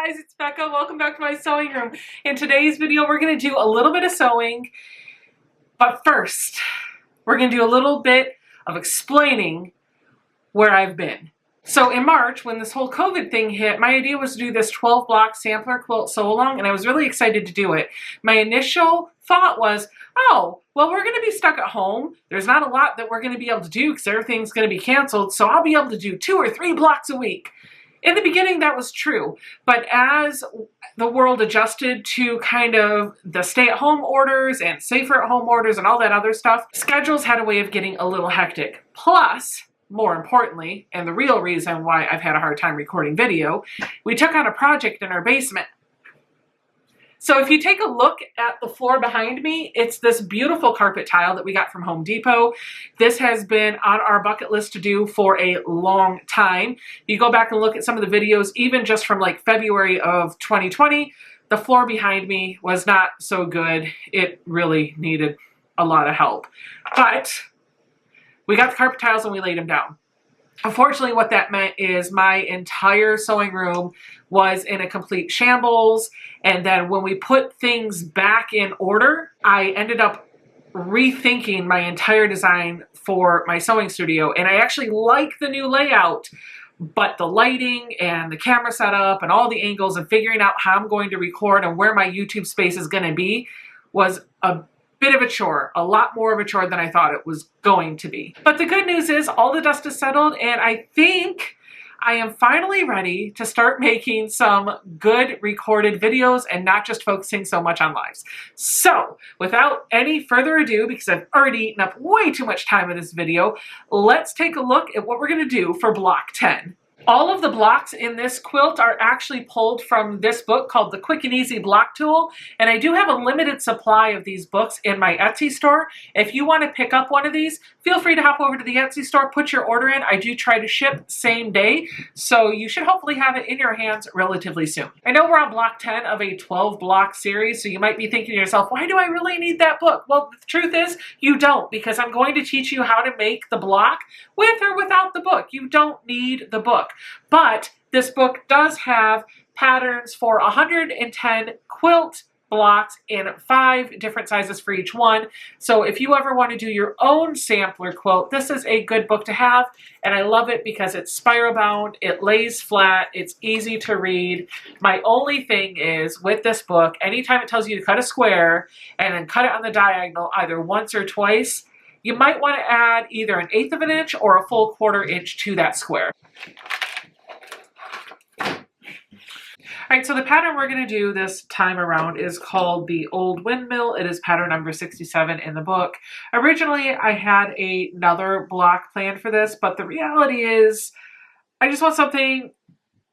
guys, it's Becca. Welcome back to my sewing room. In today's video, we're going to do a little bit of sewing, but first, we're going to do a little bit of explaining where I've been. So in March, when this whole COVID thing hit, my idea was to do this 12 block sampler quilt sew along, and I was really excited to do it. My initial thought was, oh, well, we're going to be stuck at home. There's not a lot that we're going to be able to do because everything's going to be canceled, so I'll be able to do 2 or 3 blocks a week. In the beginning, that was true, but as the world adjusted to kind of the stay-at-home orders and safer-at-home orders and all that other stuff, schedules had a way of getting a little hectic. Plus, more importantly, and the real reason why I've had a hard time recording video, we took on a project in our basement. So if you take a look at the floor behind me, it's this beautiful carpet tile that we got from Home Depot. This has been on our bucket list to do for a long time. If you go back and look at some of the videos, even just from like February of 2020, the floor behind me was not so good. It really needed a lot of help. But we got the carpet tiles and we laid them down. Unfortunately, what that meant is my entire sewing room was in a complete shambles. And then when we put things back in order, I ended up rethinking my entire design for my sewing studio. And I actually like the new layout, but the lighting and the camera setup and all the angles and figuring out how I'm going to record and where my YouTube space is going to be was a bit of a chore, a lot more of a chore than I thought it was going to be. But the good news is all the dust is settled, and I think I am finally ready to start making some good recorded videos and not just focusing so much on lives. So without any further ado, because I've already eaten up way too much time in this video, let's take a look at what we're going to do for block 10. All of the blocks in this quilt are actually pulled from this book called the Quick and Easy Block Tool, and I do have a limited supply of these books in my Etsy store. If you want to pick up one of these, feel free to hop over to the Etsy store, put your order in. I do try to ship same day, so you should hopefully have it in your hands relatively soon. I know we're on block 10 of a 12 block series, so you might be thinking to yourself, why do I really need that book? Well, the truth is you don't, because I'm going to teach you how to make the block with or without the book. You don't need the book. But this book does have patterns for 110 quilt blocks in 5 different sizes for each one. So if you ever want to do your own sampler quilt, this is a good book to have. And I love it because it's spiral bound, it lays flat, it's easy to read. My only thing is with this book, anytime it tells you to cut a square and then cut it on the diagonal either once or twice, you might want to add either 1/8 of an inch or a full 1/4 inch to that square. All right, so the pattern we're going to do this time around is called the Old Windmill. It is pattern number 67 in the book. Originally, I had another block planned for this, but the reality is I just want something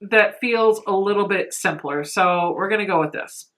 that feels a little bit simpler. So we're going to go with this.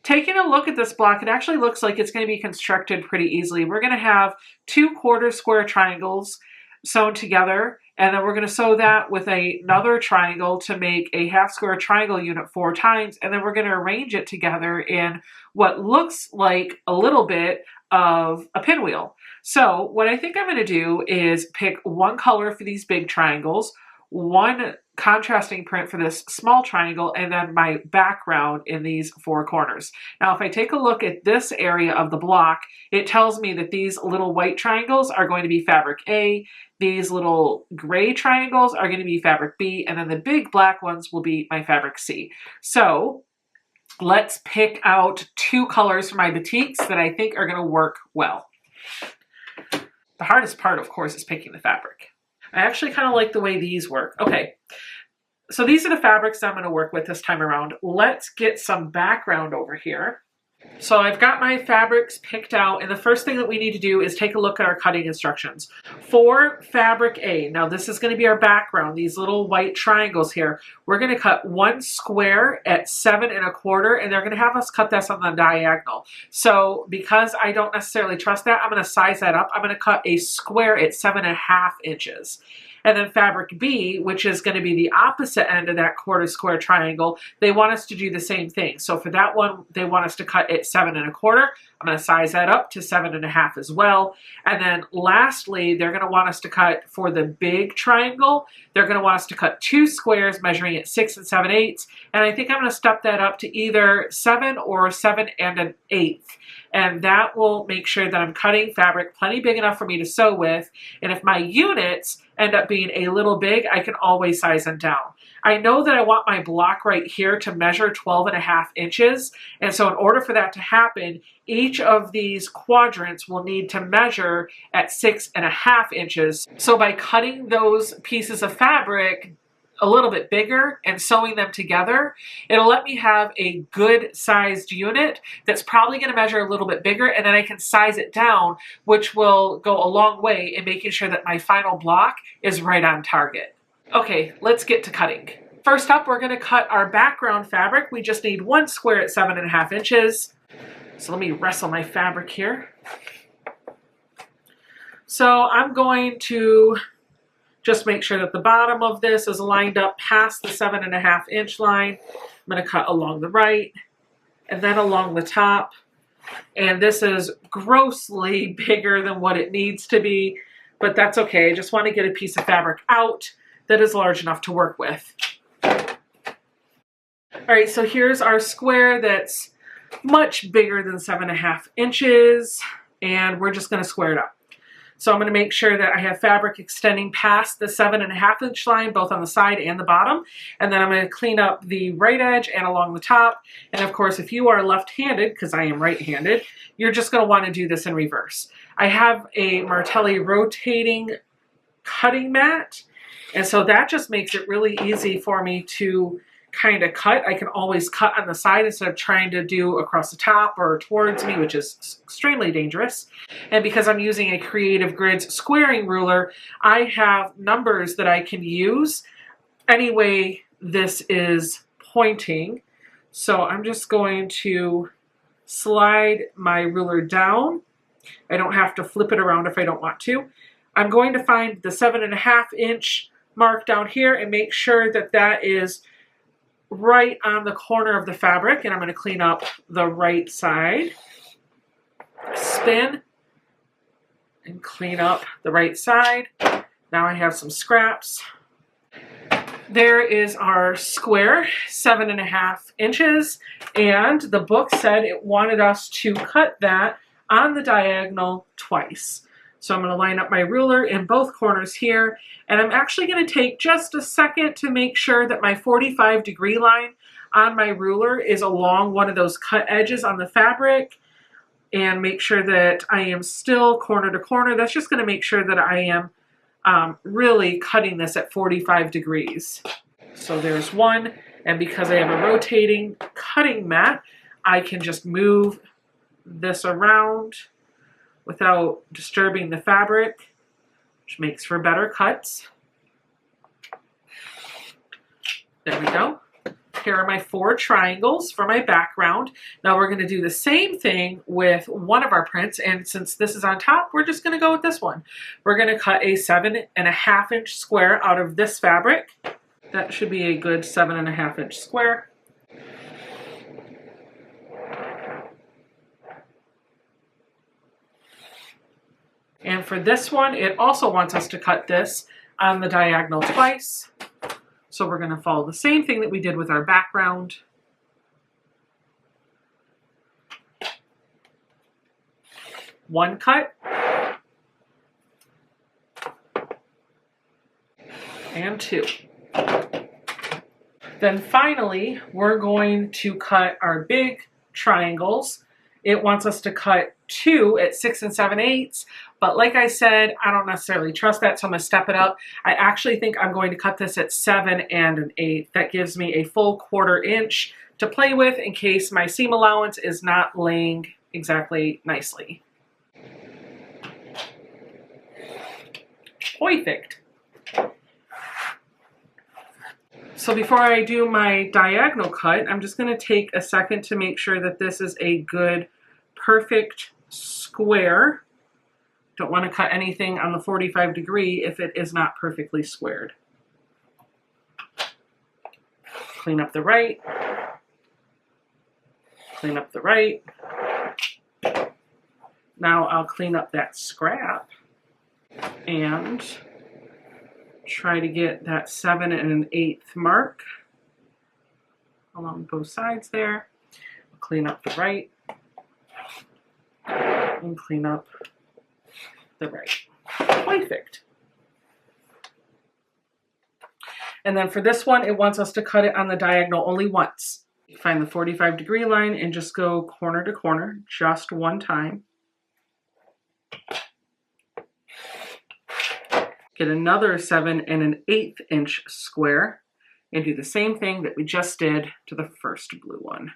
Taking a look at this block, it actually looks like it's going to be constructed pretty easily. We're going to have 2 1/4 square triangles sewn together, and then we're going to sew that with another triangle to make a 1/2 square triangle unit 4 times, and then we're going to arrange it together in what looks like a little bit of a pinwheel. So what I think I'm going to do is pick one color for these big triangles, one contrasting print for this small triangle, and then my background in these 4 corners. Now, if I take a look at this area of the block, it tells me that these little white triangles are going to be fabric A, these little gray triangles are going to be fabric B, and then the big black ones will be my fabric C. So let's pick out 2 colors for my batiks that I think are going to work well. The hardest part, of course, is picking the fabric. I actually kind of like the way these work. Okay, so these are the fabrics I'm going to work with this time around. Let's get some background over here. So I've got my fabrics picked out, and the first thing that we need to do is take a look at our cutting instructions. For fabric A, now this is going to be our background, these little white triangles here. We're going to cut 1 square at 7 1/4, and they're going to have us cut this on the diagonal. So because I don't necessarily trust that, I'm going to size that up. I'm going to cut a square at 7 1/2 inches. And then fabric B, which is going to be the opposite end of that 1/4 square triangle, they want us to do the same thing. So for that one, they want us to cut at 7 1/4. I'm going to size that up to 7.5 as well. And then lastly, they're going to want us to cut for the big triangle. They're going to want us to cut 2 squares measuring at 6 7/8. And I think I'm going to step that up to either 7 or 7 1/8. And that will make sure that I'm cutting fabric plenty big enough for me to sew with. And if my units end up being a little big, I can always size them down. I know that I want my block right here to measure 12.5 inches. And so in order for that to happen, each of these quadrants will need to measure at 6.5 inches. So by cutting those pieces of fabric a little bit bigger and sewing them together, it'll let me have a good sized unit that's probably going to measure a little bit bigger, and then I can size it down, which will go a long way in making sure that my final block is right on target. Okay, let's get to cutting. First up, we're going to cut our background fabric. We just need 1 square at 7.5 inches. So let me wrestle my fabric here. So I'm going to just make sure that the bottom of this is lined up past the 7.5 inch line. I'm going to cut along the right and then along the top. And this is grossly bigger than what it needs to be, but that's okay. I just want to get a piece of fabric out that is large enough to work with. All right, so here's our square that's much bigger than 7.5 inches, and we're just going to square it up. So I'm going to make sure that I have fabric extending past the 7.5 inch line, both on the side and the bottom. And then I'm going to clean up the right edge and along the top. And of course, if you are left-handed, because I am right-handed, you're just going to want to do this in reverse. I have a Martelli rotating cutting mat, and so that just makes it really easy for me to kind of cut. I can always cut on the side instead of trying to do across the top or towards me, which is extremely dangerous. And because I'm using a Creative Grids squaring ruler, I have numbers that I can use any way this is pointing. So I'm just going to slide my ruler down. I don't have to flip it around if I don't want to. I'm going to find the 7.5 inch mark down here and make sure that that is right on the corner of the fabric, and I'm going to clean up the right side, spin, and clean up the right side. Now I have some scraps. There is our square, 7.5 inches, and the book said it wanted us to cut that on the diagonal twice. So I'm going to line up my ruler in both corners here, and I'm actually going to take just a second to make sure that my 45-degree line on my ruler is along one of those cut edges on the fabric, and make sure that I am still corner to corner. That's just going to make sure that I am really cutting this at 45 degrees. So there's one, and because I have a rotating cutting mat, I can just move this around without disturbing the fabric, which makes for better cuts. There we go. Here are my 4 triangles for my background. Now we're going to do the same thing with one of our prints, and since this is on top, we're just going to go with this one. We're going to cut a 7.5 inch square out of this fabric. That should be a good 7.5 inch square. And for this one, it also wants us to cut this on the diagonal twice. So we're going to follow the same thing that we did with our background. One cut. And 2. Then finally, we're going to cut our big triangles. It wants us to cut 2 at 6 7/8, but like I said, I don't necessarily trust that, so I'm going to step it up. I actually think I'm going to cut this at 7 1/8. That gives me a full 1/4 inch to play with in case my seam allowance is not laying exactly nicely. Perfect. So before I do my diagonal cut, I'm just going to take a second to make sure that this is a good, perfect square. Don't want to cut anything on the 45 degree if it is not perfectly squared. Clean up the right. Clean up the right. Now I'll clean up that scrap and try to get that 7 1/8 mark along both sides there. I'll clean up the right and clean up the right. Perfect. And then for this one, it wants us to cut it on the diagonal only once. Find the 45-degree line and just go corner to corner just one time. Get another 7 1/8 inch square and do the same thing that we just did to the first blue one.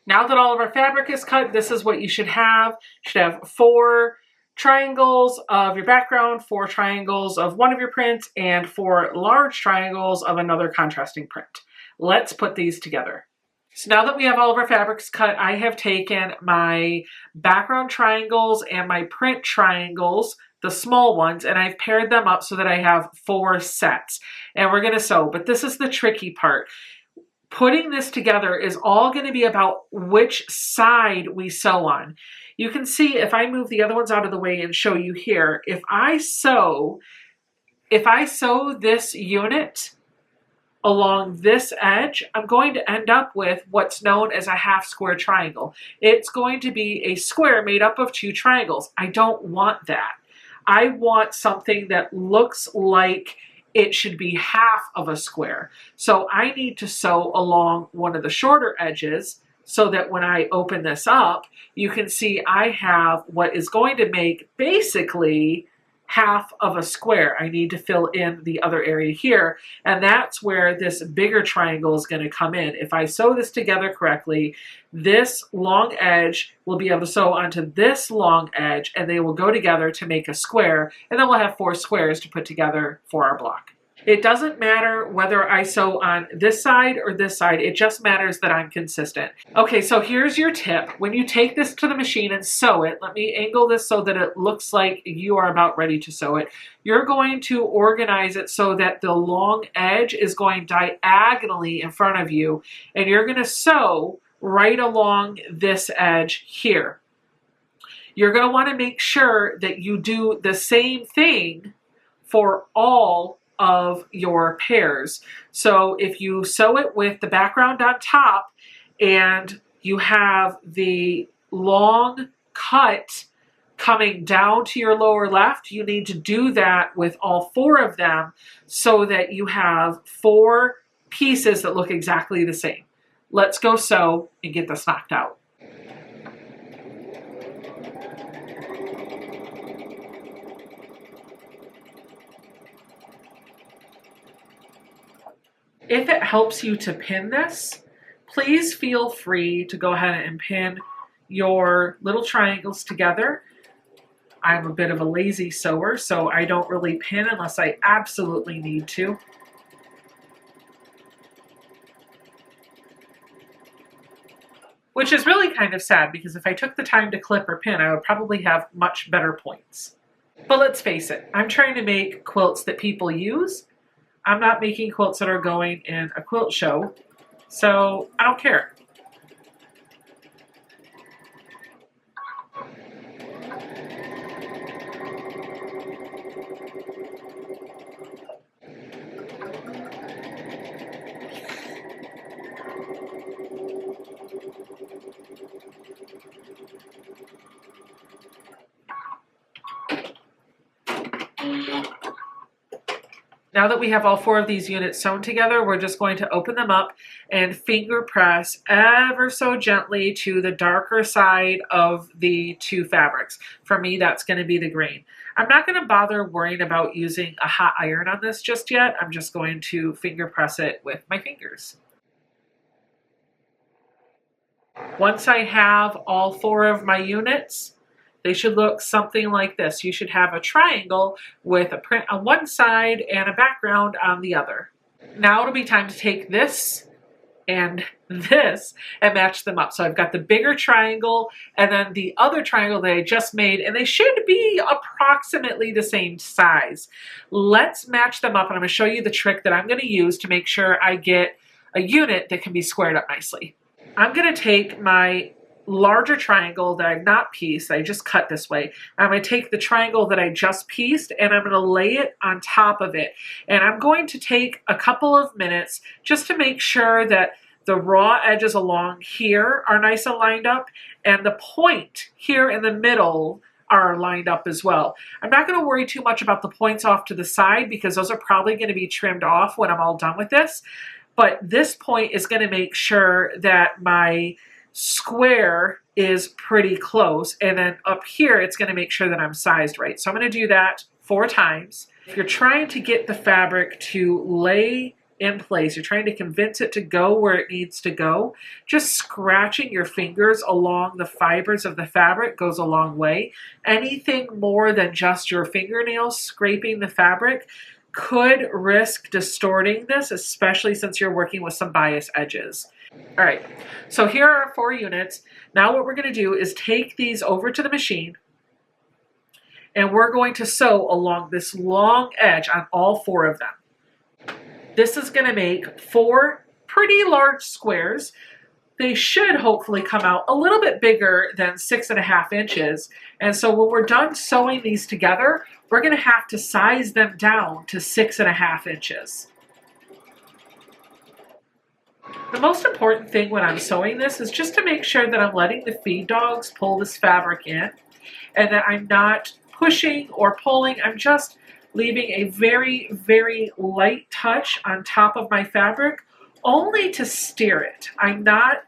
Now that all of our fabric is cut, this is what you should have. You should have 4 triangles of your background, 4 triangles of one of your prints, and 4 large triangles of another contrasting print. Let's put these together. So now that we have all of our fabrics cut, I have taken my background triangles and my print triangles, the small ones, and I've paired them up so that I have 4 sets. And we're gonna sew, but this is the tricky part. Putting this together is all going to be about which side we sew on. You can see if I move the other ones out of the way and show you here, if I sew this unit along this edge, I'm going to end up with what's known as a half square triangle. It's going to be a square made up of 2 triangles. I don't want that. I want something that looks like it should be half of a square. So I need to sew along one of the shorter edges so that when I open this up, you can see I have what is going to make basically half of a square. I need to fill in the other area here, and that's where this bigger triangle is going to come in. If I sew this together correctly, this long edge will be able to sew onto this long edge, and they will go together to make a square, and then we'll have 4 squares to put together for our block. It doesn't matter whether I sew on this side or this side, it just matters that I'm consistent. Okay, so here's your tip. When you take this to the machine and sew it, let me angle this so that it looks like you are about ready to sew it. You're going to organize it so that the long edge is going diagonally in front of you, and you're going to sew right along this edge here. You're going to want to make sure that you do the same thing for all of your pairs. So if you sew it with the background on top and you have the long cut coming down to your lower left, you need to do that with all 4 of them so that you have 4 pieces that look exactly the same. Let's go sew and get this knocked out. If it helps you to pin this, please feel free to go ahead and pin your little triangles together. I'm a bit of a lazy sewer, so I don't really pin unless I absolutely need to. Which is really kind of sad because if I took the time to clip or pin, I would probably have much better points. But let's face it, I'm trying to make quilts that people use. I'm not making quilts that are going in a quilt show, so I don't care. Now that we have all 4 of these units sewn together, we're just going to open them up and finger press ever so gently to the darker side of the 2 fabrics. For me, that's going to be the grain. I'm not going to bother worrying about using a hot iron on this just yet. I'm just going to finger press it with my fingers. Once I have all 4 of my units, they should look something like this. You should have a triangle with a print on one side and a background on the other. Now it'll be time to take this and this and match them up. So I've got the bigger triangle and then the other triangle that I just made, and they should be approximately the same size. Let's match them up, and I'm going to show you the trick that I'm going to use to make sure I get a unit that can be squared up nicely. I'm going to take my larger triangle that I've not pieced, I just cut this way. I'm going to take the triangle that I just pieced and I'm going to lay it on top of it. And I'm going to take a couple of minutes just to make sure that the raw edges along here are nice and lined up, and the point here in the middle are lined up as well. I'm not going to worry too much about the points off to the side because those are probably going to be trimmed off when I'm all done with this. But this point is going to make sure that my square is pretty close, and then up here it's going to make sure that I'm sized right. So I'm going to do that 4 times. If you're trying to get the fabric to lay in place, you're trying to convince it to go where it needs to go, just scratching your fingers along the fibers of the fabric goes a long way. Anything more than just your fingernails scraping the fabric could risk distorting this, especially since you're working with some bias edges. All right, so here are our 4 units. Now what we're going to do is take these over to the machine, and we're going to sew along this long edge on all 4 of them. This is going to make 4 pretty large squares. They should hopefully come out a little bit bigger than 6.5 inches. And so when we're done sewing these together, we're going to have to size them down to 6.5 inches. The most important thing when I'm sewing this is just to make sure that I'm letting the feed dogs pull this fabric in, and that I'm not pushing or pulling. I'm just leaving a very, very light touch on top of my fabric, only to steer it. I'm not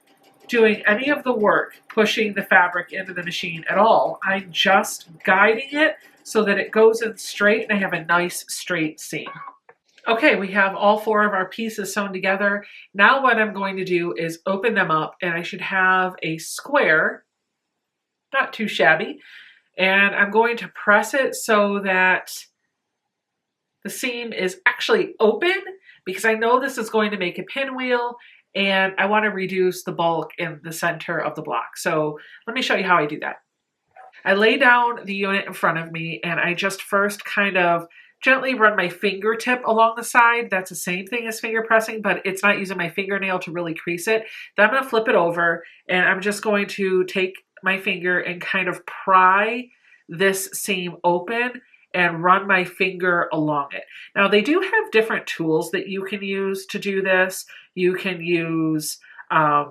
doing any of the work pushing the fabric into the machine at all. I'm just guiding it so that it goes in straight and I have a nice straight seam. Okay, we have all 4 of our pieces sewn together. Now what I'm going to do is open them up, and I should have a square, not too shabby, and I'm going to press it so that the seam is actually open, because I know this is going to make a pinwheel and I want to reduce the bulk in the center of the block. So let me show you how I do that. I lay down the unit in front of me, and I just first kind of gently run my fingertip along the side. That's the same thing as finger pressing, but it's not using my fingernail to really crease it. Then I'm going to flip it over, and I'm just going to take my finger and kind of pry this seam open and run my finger along it. Now they do have different tools that you can use to do this. You can use a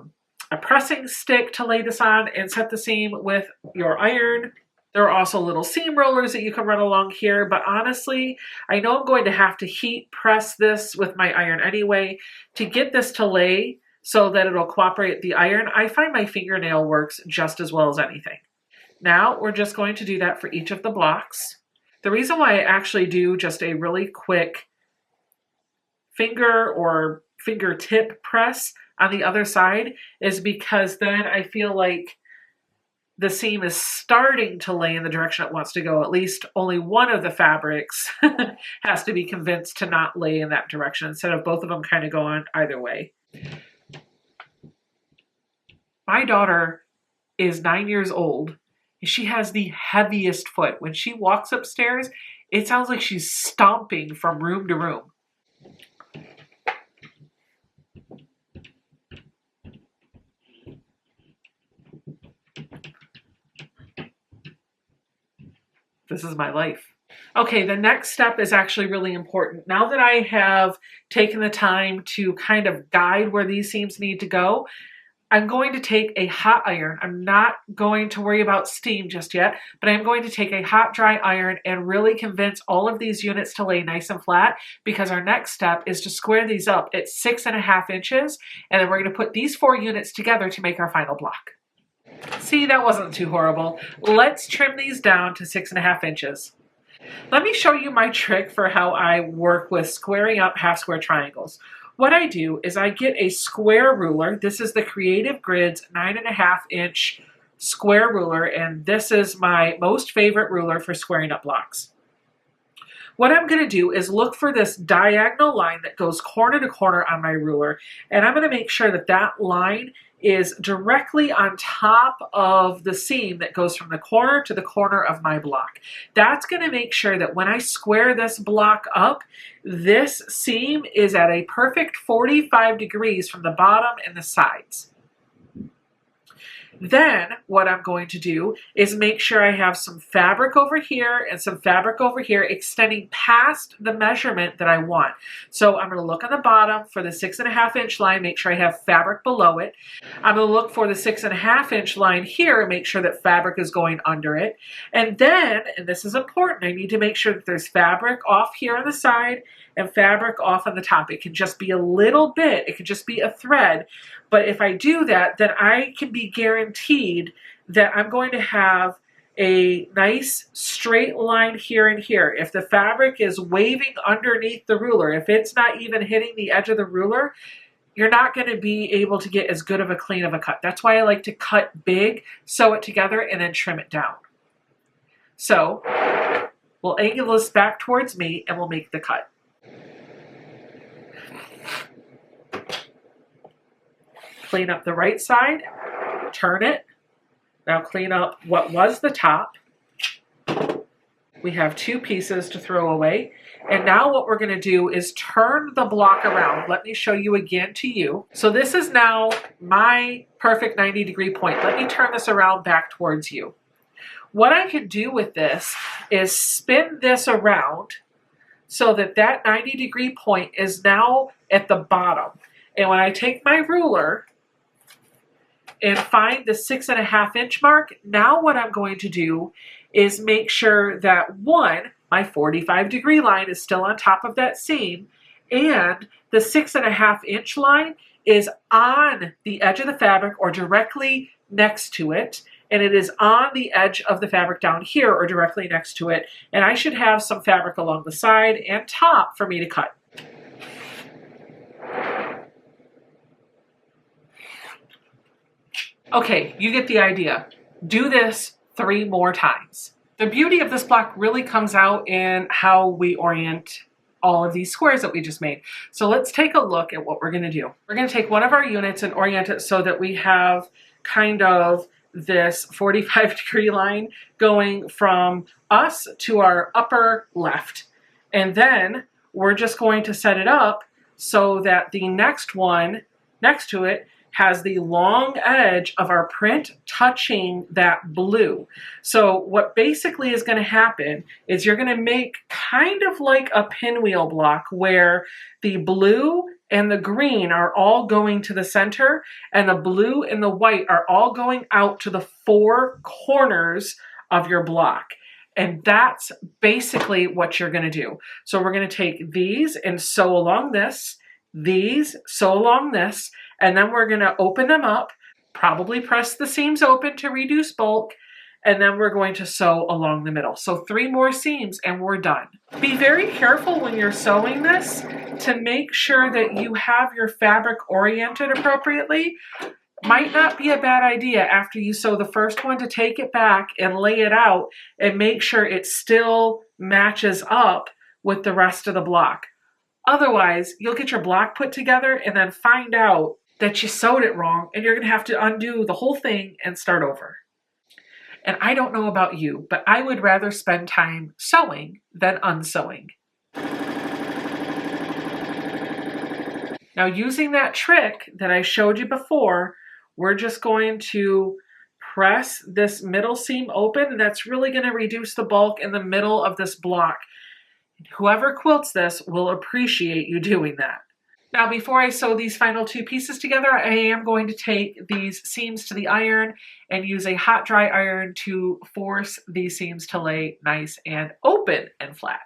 pressing stick to lay this on and set the seam with your iron. There are also little seam rollers that you can run along here, but honestly, I know I'm going to have to heat press this with my iron anyway. To get this to lay so that it'll cooperate with the iron, I find my fingernail works just as well as anything. Now we're just going to do that for each of the blocks. The reason why I actually do just a really quick finger or fingertip press on the other side is because then I feel like the seam is starting to lay in the direction it wants to go. At least only one of the fabrics has to be convinced to not lay in that direction instead of both of them kind of going either way. My daughter is 9 years old. She has the heaviest foot. When she walks upstairs, it sounds like she's stomping from room to room. This is my life. Okay, the next step is actually really important. Now that I have taken the time to kind of guide where these seams need to go, I'm going to take a hot iron. I'm not going to worry about steam just yet, but I'm going to take a hot, dry iron and really convince all of these units to lay nice and flat, because our next step is to square these up at 6.5 inches, and then we're going to put these 4 units together to make our final block. See, that wasn't too horrible. Let's trim these down to 6.5 inches. Let me show you my trick for how I work with squaring up half square triangles. What I do is I get a square ruler. This is the Creative Grids 9.5 inch square ruler, and this is my most favorite ruler for squaring up blocks. What I'm going to do is look for this diagonal line that goes corner to corner on my ruler, and I'm going to make sure that that line is directly on top of the seam that goes from the corner to the corner of my block. That's going to make sure that when I square this block up, this seam is at a perfect 45 degrees from the bottom and the sides. Then what I'm going to do is make sure I have some fabric over here and some fabric over here extending past the measurement that I want. So I'm going to look on the bottom for the 6.5 inch line, make sure I have fabric below it. I'm going to look for the 6.5 inch line here and make sure that fabric is going under it. And then, and this is important, I need to make sure that there's fabric off here on the side and fabric off on the top. It can just be a little bit, it could just be a thread. But if I do that, then I can be guaranteed that I'm going to have a nice straight line here and here. If the fabric is waving underneath the ruler, if it's not even hitting the edge of the ruler, you're not going to be able to get as good of a clean of a cut. That's why I like to cut big, sew it together, and then trim it down. So we'll angle this back towards me and we'll make the cut. Clean up the right side, turn it. Now clean up what was the top. We have 2 pieces to throw away. And now what we're going to do is turn the block around. Let me show you again to you. So this is now my perfect 90-degree point. Let me turn this around back towards you. What I can do with this is spin this around so that that 90-degree point is now at the bottom. And when I take my ruler and find the 6.5 inch mark, now what I'm going to do is make sure that one, my 45 degree line is still on top of that seam, and the 6.5 inch line is on the edge of the fabric or directly next to it, and it is on the edge of the fabric down here or directly next to it, and I should have some fabric along the side and top for me to cut. Okay, you get the idea. Do this 3 more times. The beauty of this block really comes out in how we orient all of these squares that we just made. So let's take a look at what we're going to do. We're going to take one of our units and orient it so that we have kind of this 45 degree line going from us to our upper left. And then we're just going to set it up so that the next one next to it has the long edge of our print touching that blue. So what basically is going to happen is you're going to make kind of like a pinwheel block where the blue and the green are all going to the center and the blue and the white are all going out to the 4 corners of your block. And that's basically what you're going to do. So we're going to take these and sew along this, these, sew along this, and then we're going to open them up, probably press the seams open to reduce bulk, and then we're going to sew along the middle. So 3 more seams and we're done. Be very careful when you're sewing this to make sure that you have your fabric oriented appropriately. Might not be a bad idea after you sew the first one to take it back and lay it out and make sure it still matches up with the rest of the block. Otherwise, you'll get your block put together and then find out that you sewed it wrong and you're going to have to undo the whole thing and start over. And I don't know about you, but I would rather spend time sewing than unsewing. Now, using that trick that I showed you before, we're just going to press this middle seam open, and that's really going to reduce the bulk in the middle of this block. Whoever quilts this will appreciate you doing that. Now, before I sew these final 2 pieces together, I am going to take these seams to the iron and use a hot dry iron to force these seams to lay nice and open and flat.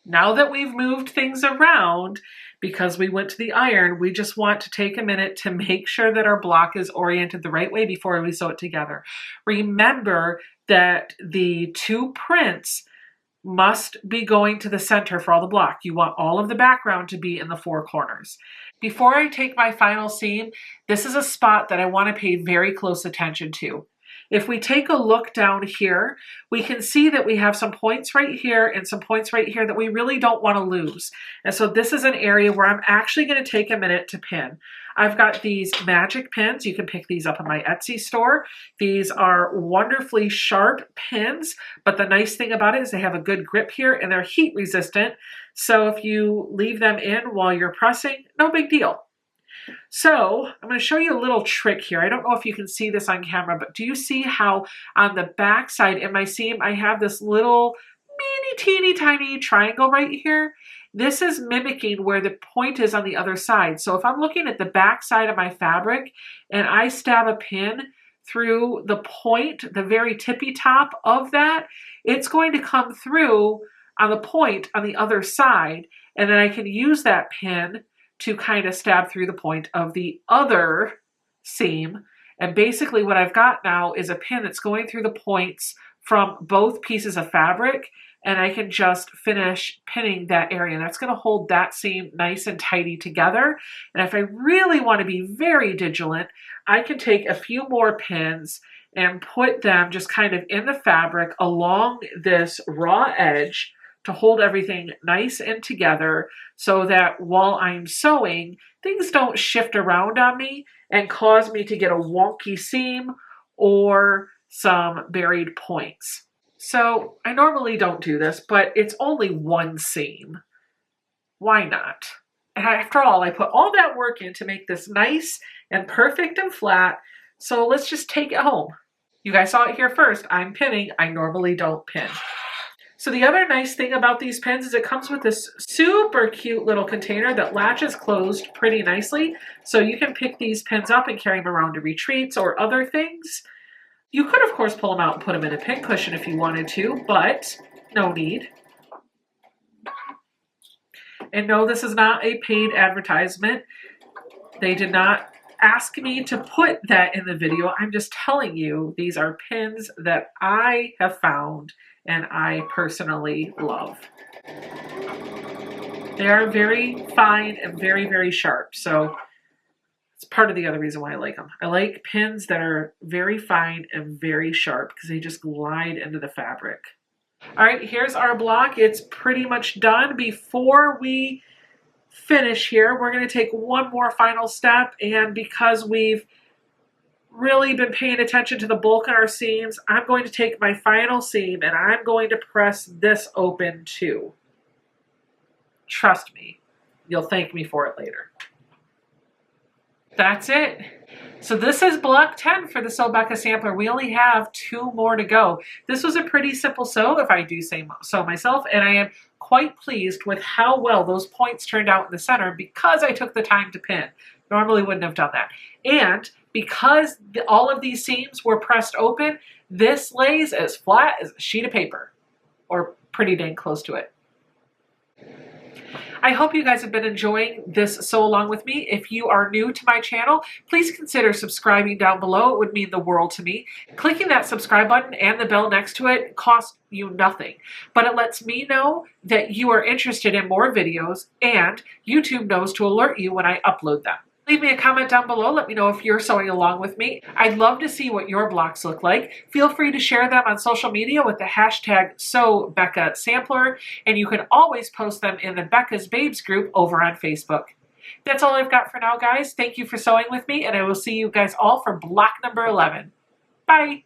Now that we've moved things around, because we went to the iron, we just want to take a minute to make sure that our block is oriented the right way before we sew it together. Remember that the 2 prints must be going to the center for all the block. You want all of the background to be in the 4 corners. Before I take my final seam, this is a spot that I want to pay very close attention to. If we take a look down here, we can see that we have some points right here and some points right here that we really don't want to lose. And so this is an area where I'm actually going to take a minute to pin. I've got these magic pins. You can pick these up in my Etsy store. These are wonderfully sharp pins, but the nice thing about it is they have a good grip here and they're heat resistant. So if you leave them in while you're pressing, no big deal. So I'm going to show you a little trick here. I don't know if you can see this on camera, but do you see how on the back side in my seam, I have this little teeny tiny triangle right here? This is mimicking where the point is on the other side. So if I'm looking at the back side of my fabric and I stab a pin through the point, the very tippy top of that, it's going to come through on the point on the other side. And then I can use that pin to kind of stab through the point of the other seam. And basically what I've got now is a pin that's going through the points from both pieces of fabric, and I can just finish pinning that area. And that's going to hold that seam nice and tidy together. And if I really want to be very vigilant, I can take a few more pins and put them just kind of in the fabric along this raw edge to hold everything nice and together so that while I'm sewing, things don't shift around on me and cause me to get a wonky seam or some buried points. So I normally don't do this, but it's only one seam. Why not? And after all, I put all that work in to make this nice and perfect and flat. So let's just take it home. You guys saw it here first. I'm pinning. I normally don't pin. So the other nice thing about these pins is it comes with this super cute little container that latches closed pretty nicely. So you can pick these pins up and carry them around to retreats or other things. You could, of course, pull them out and put them in a pin cushion if you wanted to, but no need. And no, this is not a paid advertisement. They did not ask me to put that in the video. I'm just telling you, these are pins that I have found and I personally love. They are very fine and very, very sharp. So it's part of the other reason why I like them. I like pins that are very fine and very sharp because they just glide into the fabric. All right, here's our block. It's pretty much done. Before we finish here, we're going to take one more final step, and because we've really been paying attention to the bulk in our seams, I'm going to take my final seam and I'm going to press this open too. Trust me, you'll thank me for it later. That's it. So this is block 10 for the Sew Becca sampler. We only have 2 more to go. This was a pretty simple sew, if I do say so myself, and I am quite pleased with how well those points turned out in the center because I took the time to pin. Normally wouldn't have done that. And because all of these seams were pressed open, this lays as flat as a sheet of paper, or pretty dang close to it. I hope you guys have been enjoying this sew along with me. If you are new to my channel, please consider subscribing down below. It would mean the world to me. Clicking that subscribe button and the bell next to it costs you nothing, but it lets me know that you are interested in more videos, and YouTube knows to alert you when I upload them. Leave me a comment down below. Let me know if you're sewing along with me. I'd love to see what your blocks look like. Feel free to share them on social media with the hashtag Sew Becca Sampler, and you can always post them in the Becca's Babes group over on Facebook. That's all I've got for now, guys. Thank you for sewing with me, and I will see you guys all for block number 11. Bye.